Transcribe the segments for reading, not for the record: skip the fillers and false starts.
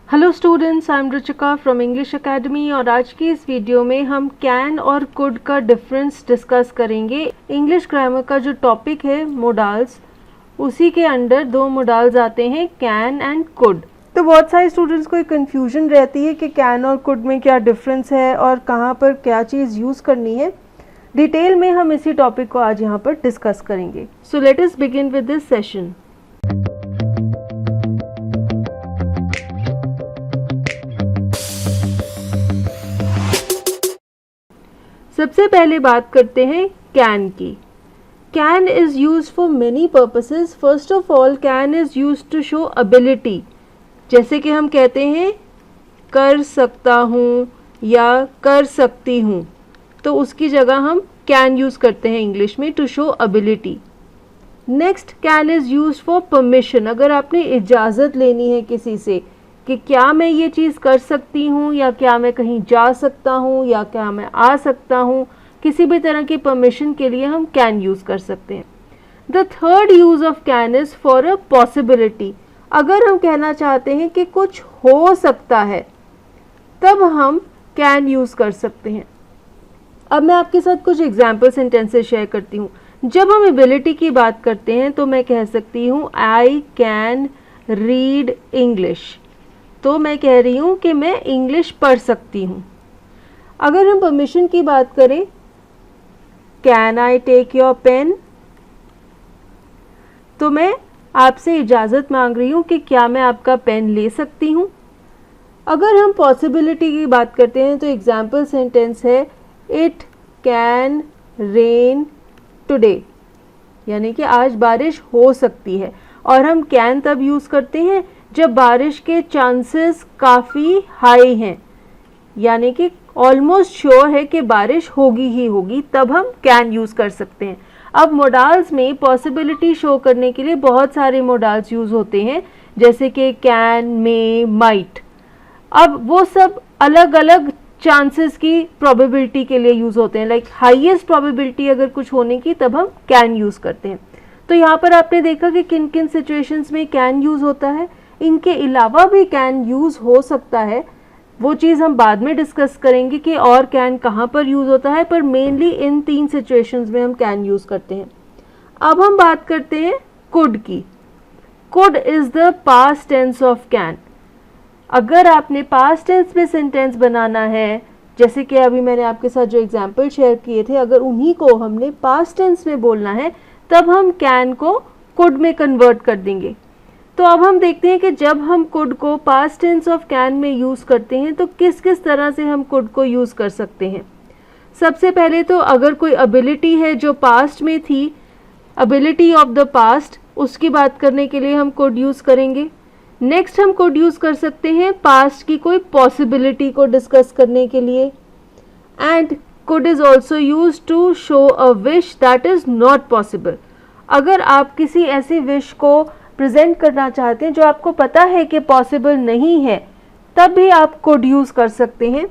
Hello students, I am Ruchika from English academy और आज की इस वीडियो में हम कैन और कुड का डिफरेंस डिस्कस करेंगे। इंग्लिश ग्रामर का जो टॉपिक है मोडाल्स, उसी के अंडर दो मोडाल्स आते हैं, कैन एंड कुड। तो बहुत सारे स्टूडेंट्स को एक कन्फ्यूजन रहती है कि कैन और कुड में क्या डिफरेंस है और कहाँ पर क्या चीज़ यूज़ करनी है। डिटेल में हम इसी टॉपिक को आज यहाँ पर डिस्कस करेंगे। So let us begin with this session. सबसे पहले बात करते हैं कैन की। Can is used for many purposes. First of all, can is used to show ability. जैसे कि हम कहते हैं कर सकता हूँ या कर सकती हूँ, तो उसकी जगह हम कैन यूज करते हैं इंग्लिश में to show ability. Next, can is used for permission. अगर आपने इजाज़त लेनी है किसी से कि क्या मैं ये चीज़ कर सकती हूँ या क्या मैं कहीं जा सकता हूँ या क्या मैं आ सकता हूँ, किसी भी तरह की परमिशन के लिए हम कैन यूज़ कर सकते हैं। The third use of can is for a possibility. अगर हम कहना चाहते हैं कि कुछ हो सकता है, तब हम कैन यूज़ कर सकते हैं। अब मैं आपके साथ कुछ एग्जाम्पल सेंटेंसेस शेयर करती हूँ। जब हम एबिलिटी की बात करते हैं तो मैं कह सकती हूँ आई कैन रीड इंग्लिश। तो मैं कह रही हूँ कि मैं इंग्लिश पढ़ सकती हूँ। अगर हम परमिशन की बात करें, can I take your pen, तो मैं आपसे इजाज़त मांग रही हूँ कि क्या मैं आपका पेन ले सकती हूँ। अगर हम पॉसिबिलिटी की बात करते हैं तो एग्जाम्पल सेंटेंस है इट कैन रेन टुडे, यानी कि आज बारिश हो सकती है। और हम कैन तब यूज़ करते हैं जब बारिश के चांसेस काफ़ी हाई हैं, यानी कि ऑलमोस्ट श्योर है कि बारिश होगी ही होगी, तब हम कैन यूज़ कर सकते हैं। अब मोडाल्स में पॉसिबिलिटी शो करने के लिए बहुत सारे मोडाल्स यूज़ होते हैं, जैसे कि कैन, मे, माइट। अब वो सब अलग अलग चांसेस की प्रोबेबिलिटी के लिए यूज़ होते हैं। लाइक हाईएस्ट प्रोबेबिलिटी अगर कुछ होने की, तब हम कैन यूज़ करते हैं। तो यहाँ पर आपने देखा कि किन किन सिचुएशंस में कैन यूज़ होता है। इनके अलावा भी कैन यूज़ हो सकता है, वो चीज़ हम बाद में डिस्कस करेंगे कि और कैन कहाँ पर यूज़ होता है, पर मेनली इन तीन सिचुएशंस में हम कैन यूज़ करते हैं। अब हम बात करते हैं कुड की। Could is the past tense of can. अगर आपने पास्ट टेंस में सेंटेंस बनाना है, जैसे कि अभी मैंने आपके साथ जो एग्जाम्पल शेयर किए थे, अगर उन्हीं को हमने पास्ट टेंस में बोलना है, तब हम कैन को कुड में कन्वर्ट कर देंगे। तो अब हम देखते हैं कि जब हम कुड को पास्ट टेंस ऑफ कैन में यूज़ करते हैं तो किस किस तरह से हम कुड को यूज़ कर सकते हैं। सबसे पहले तो अगर कोई एबिलिटी है जो पास्ट में थी, एबिलिटी ऑफ द पास्ट, उसकी बात करने के लिए हम कुड यूज़ करेंगे। नेक्स्ट हम कुड यूज़ कर सकते हैं पास्ट की कोई पॉसिबिलिटी को डिस्कस करने के लिए। And could is also use to show a wish that is not possible. अगर आप किसी ऐसी विश को प्रेजेंट करना चाहते हैं जो आपको पता है कि पॉसिबल नहीं है, तब भी आप कुड यूज़ कर सकते हैं।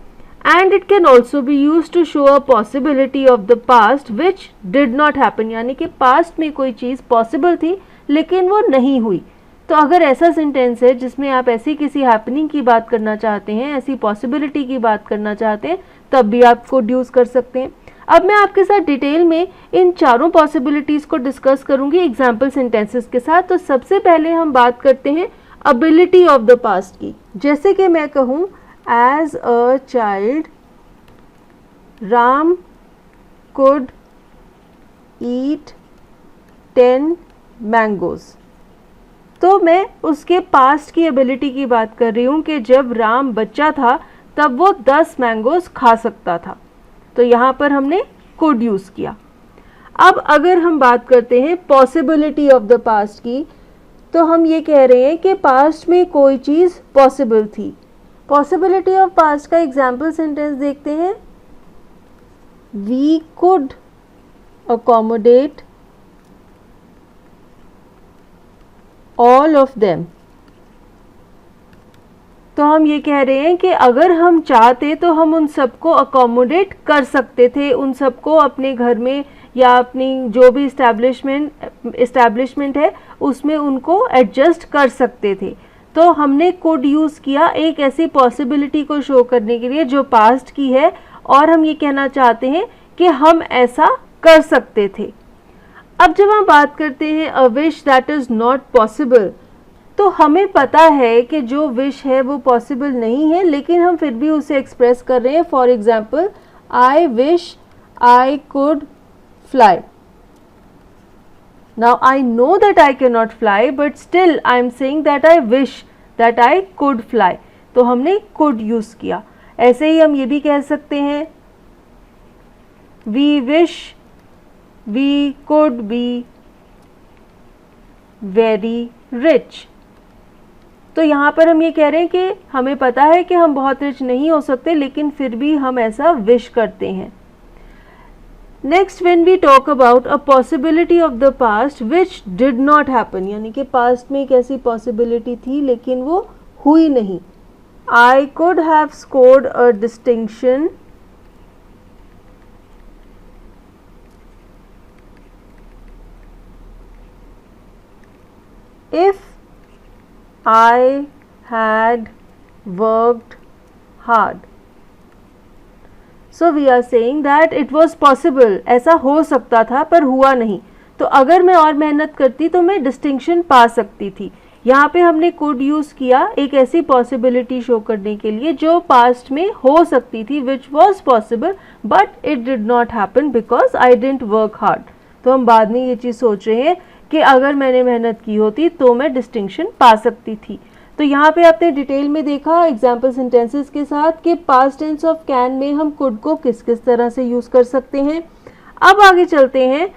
And it can also be use to show a possibility of the past which did not happen, यानी कि पास्ट में कोई चीज़ पॉसिबल थी लेकिन वो नहीं हुई। तो अगर ऐसा सेंटेंस है जिसमें आप ऐसी किसी हैपनिंग की बात करना चाहते हैं, ऐसी पॉसिबिलिटी की बात करना चाहते हैं, तब भी आप कुड यूज़ कर सकते हैं। अब मैं आपके साथ डिटेल में इन चारों पॉसिबिलिटीज़ को डिस्कस करूंगी एग्जाम्पल सेंटेंसेस के साथ। तो सबसे पहले हम बात करते हैं एबिलिटी ऑफ द पास्ट की। जैसे कि मैं कहूँ as a child Ram could eat 10 mangoes. तो मैं उसके पास्ट की एबिलिटी की बात कर रही हूँ कि जब राम बच्चा था तब वो 10 मैंगोज खा सकता था। तो यहाँ पर हमने कुड यूज़ किया। अब अगर हम बात करते हैं पॉसिबिलिटी ऑफ द पास्ट की, तो हम ये कह रहे हैं कि पास्ट में कोई चीज़ पॉसिबल थी। पॉसिबिलिटी ऑफ पास्ट का एग्जाम्पल सेंटेंस देखते हैं, we could accommodate all of them. तो हम ये कह रहे हैं कि अगर हम चाहते तो हम उन सबको अकोमोडेट कर सकते थे, उन सबको अपने घर में या अपनी जो भी इस्टेब्लिशमेंट है उसमें उनको एडजस्ट कर सकते थे। तो हमने कुड यूज़ किया एक ऐसी पॉसिबिलिटी को शो करने के लिए जो पास्ट की है, और हम ये कहना चाहते हैं कि हम ऐसा कर सकते थे। अब जब हम बात करते हैं अ wish that is not possible, तो हमें पता है कि जो विश है वो पॉसिबल नहीं है, लेकिन हम फिर भी उसे एक्सप्रेस कर रहे हैं। For example, I wish I could fly. Now I know that I cannot fly, but still I am saying that I wish that I could fly. तो हमने could use किया। ऐसे ही हम ये भी कह सकते हैं, we wish we could be very rich. तो यहाँ पर हम ये कह रहे हैं कि हमें पता है कि हम बहुत रिच नहीं हो सकते, लेकिन फिर भी हम ऐसा विश करते हैं। Next, when we talk about a possibility of the past which did not happen, यानी कि पास्ट में एक ऐसी पॉसिबिलिटी थी लेकिन वो हुई नहीं। I could have scored a distinction if I had worked hard. So we are saying that it was possible, ऐसा हो सकता था पर हुआ नहीं, तो अगर मैं और मेहनत करती तो मैं डिस्टिंक्शन पा सकती थी। यहाँ पे हमने कुड यूज़ किया एक ऐसी पॉसिबिलिटी शो करने के लिए जो पास्ट में हो सकती थी, which was possible but it did not happen because I didn't work hard. तो हम बाद में ये चीज़ सोच रहे हैं कि अगर मैंने मेहनत की होती तो मैं डिस्टिंक्शन पा सकती थी। तो यहाँ पे आपने डिटेल में देखा एग्जाम्पल सेंटेंसेस के साथ कि पास्ट टेंस ऑफ कैन में हम कुड को किस किस तरह से यूज़ कर सकते हैं। अब आगे चलते हैं,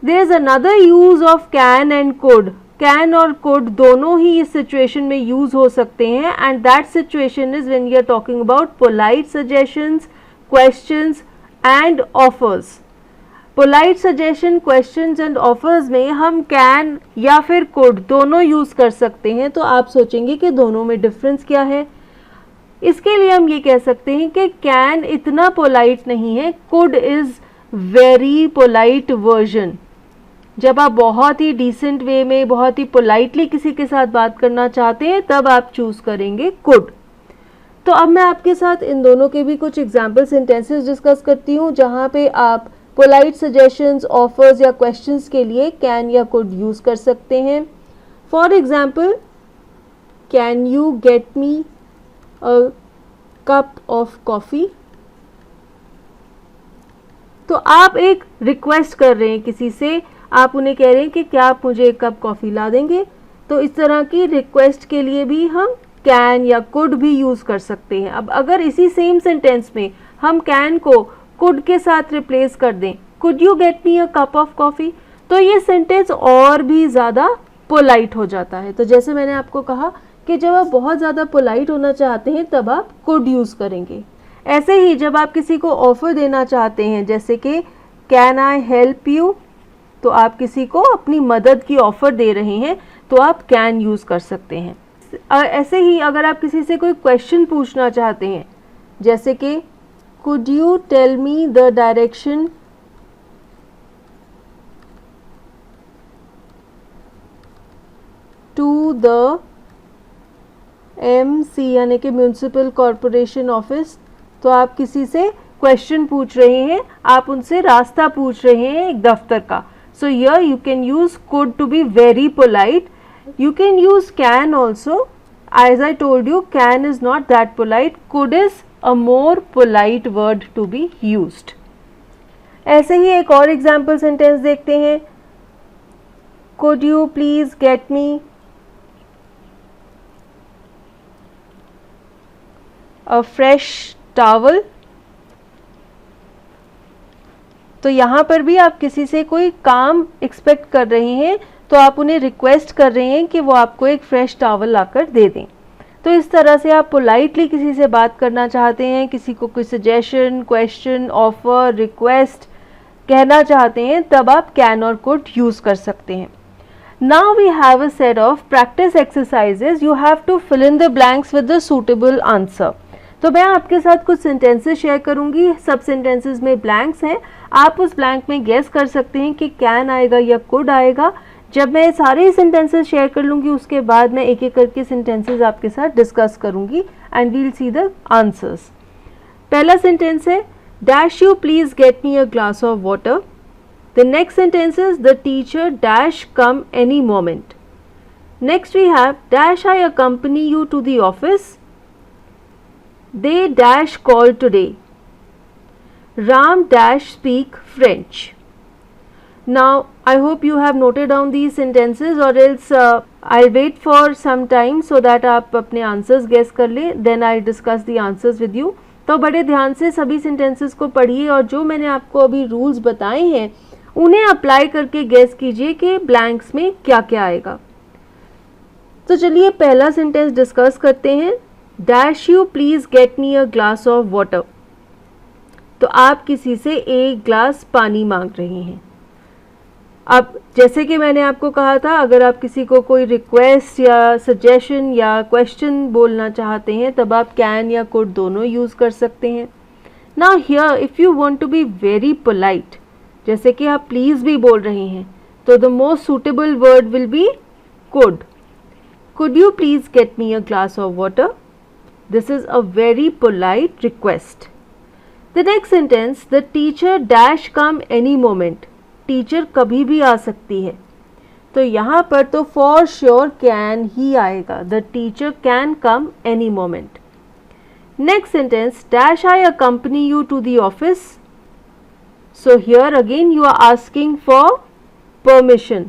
there is another use of can and could. Can और कुड दोनों ही इस सिचुएशन में यूज़ हो सकते हैं, and that situation is when you are talking about polite suggestions, questions and offers. Polite suggestion, questions and offers में हम कैन या फिर कुड दोनों यूज़ कर सकते हैं। तो आप सोचेंगे कि दोनों में डिफरेंस क्या है। इसके लिए हम ये कह सकते हैं कि कैन इतना पोलाइट नहीं है, could is very polite version. जब आप बहुत ही डिसेंट वे में, बहुत ही पोलाइटली किसी के साथ बात करना चाहते हैं, तब आप चूज़ करेंगे कुड। तो अब मैं आपके साथ इन दोनों के भी कुछ एग्जाम्पल सेंटेंसेस डिस्कस करती हूँ जहाँ पे आप पोलाइट सजेशंस, ऑफर्स या क्वेश्चंस के लिए कैन या कुड यूज़ कर सकते हैं। For example, can you get me a cup of coffee. तो आप एक रिक्वेस्ट कर रहे हैं किसी से, आप उन्हें कह रहे हैं कि क्या आप मुझे एक कप कॉफ़ी ला देंगे। तो इस तरह की रिक्वेस्ट के लिए भी हम कैन या कुड भी यूज़ कर सकते हैं। अब अगर इसी सेम सेंटेंस में हम कैन को कुड के साथ रिप्लेस कर दें, could you get me a cup of coffee, तो ये सेंटेंस और भी ज़्यादा पोलाइट हो जाता है। तो जैसे मैंने आपको कहा कि जब आप बहुत ज़्यादा पोलाइट होना चाहते हैं तब आप कुड यूज़ करेंगे। ऐसे ही जब आप किसी को ऑफ़र देना चाहते हैं, जैसे कि कैन आई हेल्प यू, तो आप किसी को अपनी मदद की ऑफ़र दे रहे हैं तो आप कैन यूज़ कर सकते हैं। ऐसे ही अगर आप किसी से कोई क्वेश्चन पूछना चाहते हैं, जैसे कि could you tell me the direction to the MC यानी कि म्यूनसिपल कॉरपोरेशन ऑफिस। तो आप किसी से क्वेश्चन पूछ रहे हैं, आप उनसे रास्ता पूछ रहे हैं एक दफ्तर का। So here you can use could to be very polite. You can use can also. As I told you, can is not that polite. Could is a more polite word to be used. ऐसे ही एक और example sentence देखते हैं। Could you please get me a fresh towel? तो यहाँ पर भी आप किसी से कोई काम एक्सपेक्ट कर रहे हैं, तो आप उन्हें रिक्वेस्ट कर रहे हैं कि वो आपको एक फ्रेश टॉवल लाकर दे दें। तो इस तरह से आप पोलाइटली किसी से बात करना चाहते हैं, किसी को कोई सजेशन, क्वेश्चन, ऑफर, रिक्वेस्ट कहना चाहते हैं, तब आप कैन और कुड यूज़ कर सकते हैं। Now we have a set of practice exercises. You have to fill in the blanks with the suitable answer. तो मैं आपके साथ कुछ सेंटेंसेस शेयर करूंगी, सब सेंटेंसेस में ब्लैंक्स हैं। आप उस ब्लैंक में गेस कर सकते हैं कि कैन आएगा या कुड आएगा। जब मैं सारे सेंटेंसेस शेयर कर लूँगी उसके बाद मैं एक एक करके सेंटेंसेस आपके साथ डिस्कस करूँगी and we'll see the answers. पहला सेंटेंस है dash you please get me a glass of water. The next sentence is the teacher dash come any moment. Next we have dash I accompany you to the office. They dash call today. Ram dash speak French. Now I hope you have noted down these sentences or else I'll wait for some time so that आप अपने answers guess कर ले, then I'll discuss the answers with you। तो बड़े ध्यान से सभी sentences को पढ़िए और जो मैंने आपको अभी rules बताए हैं उन्हें अप्लाई करके guess कीजिए कि blanks में क्या क्या आएगा। तो चलिए पहला sentence discuss करते हैं। Dash you please get me a glass of water। तो आप किसी से एक ग्लास पानी मांग रहे हैं। अब जैसे कि मैंने आपको कहा था, अगर आप किसी को कोई रिक्वेस्ट या सजेशन या क्वेश्चन बोलना चाहते हैं तब आप कैन या कुड दोनों यूज़ कर सकते हैं। Now here if you want to be very polite, जैसे कि आप प्लीज़ भी बोल रहे हैं, तो the most suitable word will be could. Could you please get me a glass of water? This is a very polite request. The next sentence the teacher dash come any moment. Teacher कभी भी आ सकती है, तो यहाँ पर तो for sure can ही आएगा। The teacher can come any moment. Next sentence dash I accompany you to the office. So here again you are asking for permission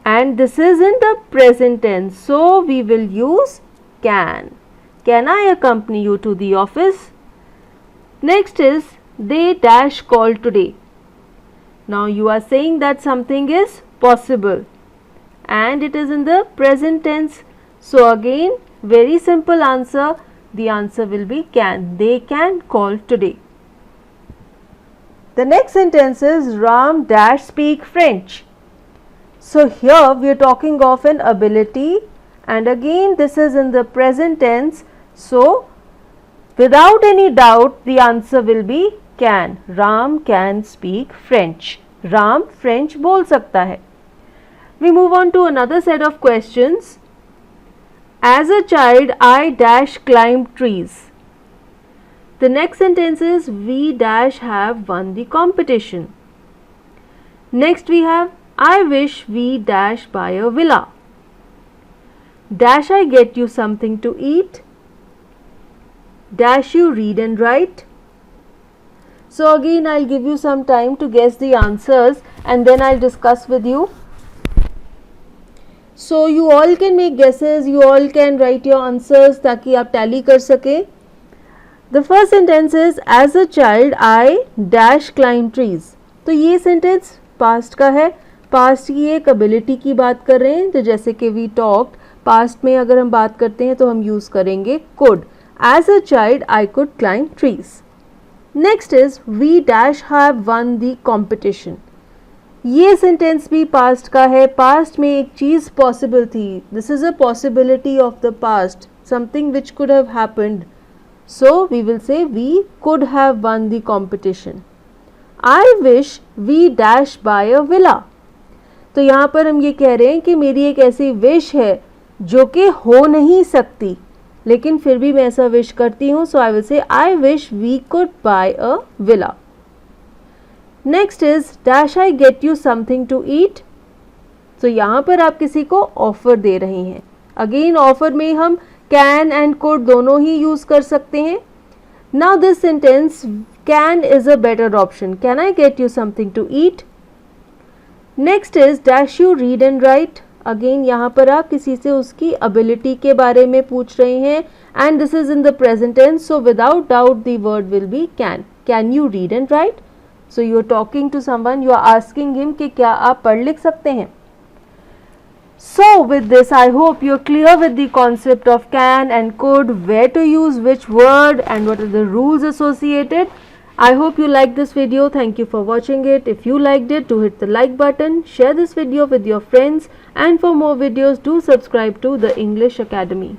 and this is in the present tense, so we will use can. Can I accompany you to the office? Next is they dash call today. Now you are saying that something is possible and it is in the present tense. So again, very simple answer. The answer will be can. They can call today. The next sentence is Ram dash speak French. So here we are talking of an ability and again this is in the present tense. So without any doubt the answer will be can. Ram can speak French. Ram French बोल सकता है। We move on to another set of questions. As a child, I dash climbed trees. The next sentence is we dash have won the competition. Next we have I wish we dash buy a villa. Dash I get you something to eat? Dash you read and write? So again I'll give you some time to guess the answers and then I'll discuss with you. So you all can make guesses, you all can write your answers ताकि आप tally कर सके। The first sentence is as a child I dash climb trees। तो ये sentence past का है, past की एक ability की बात कर रहे हैं। तो जैसे कि we talked, past में अगर हम बात करते हैं तो हम use करेंगे could। As a child I could climb trees। Next is we dash have won the competition. ये सेंटेंस भी पास्ट का है। पास्ट में एक चीज़ पॉसिबल थी। This is a possibility of the past, something which could have happened, so we will say we could have won the competition. I wish we dash buy a villa. तो यहाँ पर हम ये कह रहे हैं कि मेरी एक ऐसी विश है जो कि हो नहीं सकती, लेकिन फिर भी मैं ऐसा विश करती हूँ। सो I will say I wish we could buy a villa. Next is dash I get you something to eat. तो यहाँ पर आप किसी को ऑफर दे रहे हैं। अगेन ऑफर में हम कैन एंड कुड दोनों ही यूज कर सकते हैं। Now this sentence can is a better option. Can I get you something to eat? Next is dash you read and write. अगेन यहाँ पर आप किसी से उसकी एबिलिटी के बारे में पूछ रहे हैं and this is in the present tense, so without doubt the word will be can. Can you read and write? So you are talking to someone, you are asking him कि क्या आप पढ़ लिख सकते हैं। So with this I hope you are clear with the concept of can and could, where to use which word and what are the rules associated. I hope you liked this video. Thank you for watching it. If you liked it, do hit the like button, share this video with your friends, and for more videos do subscribe to the English Academy.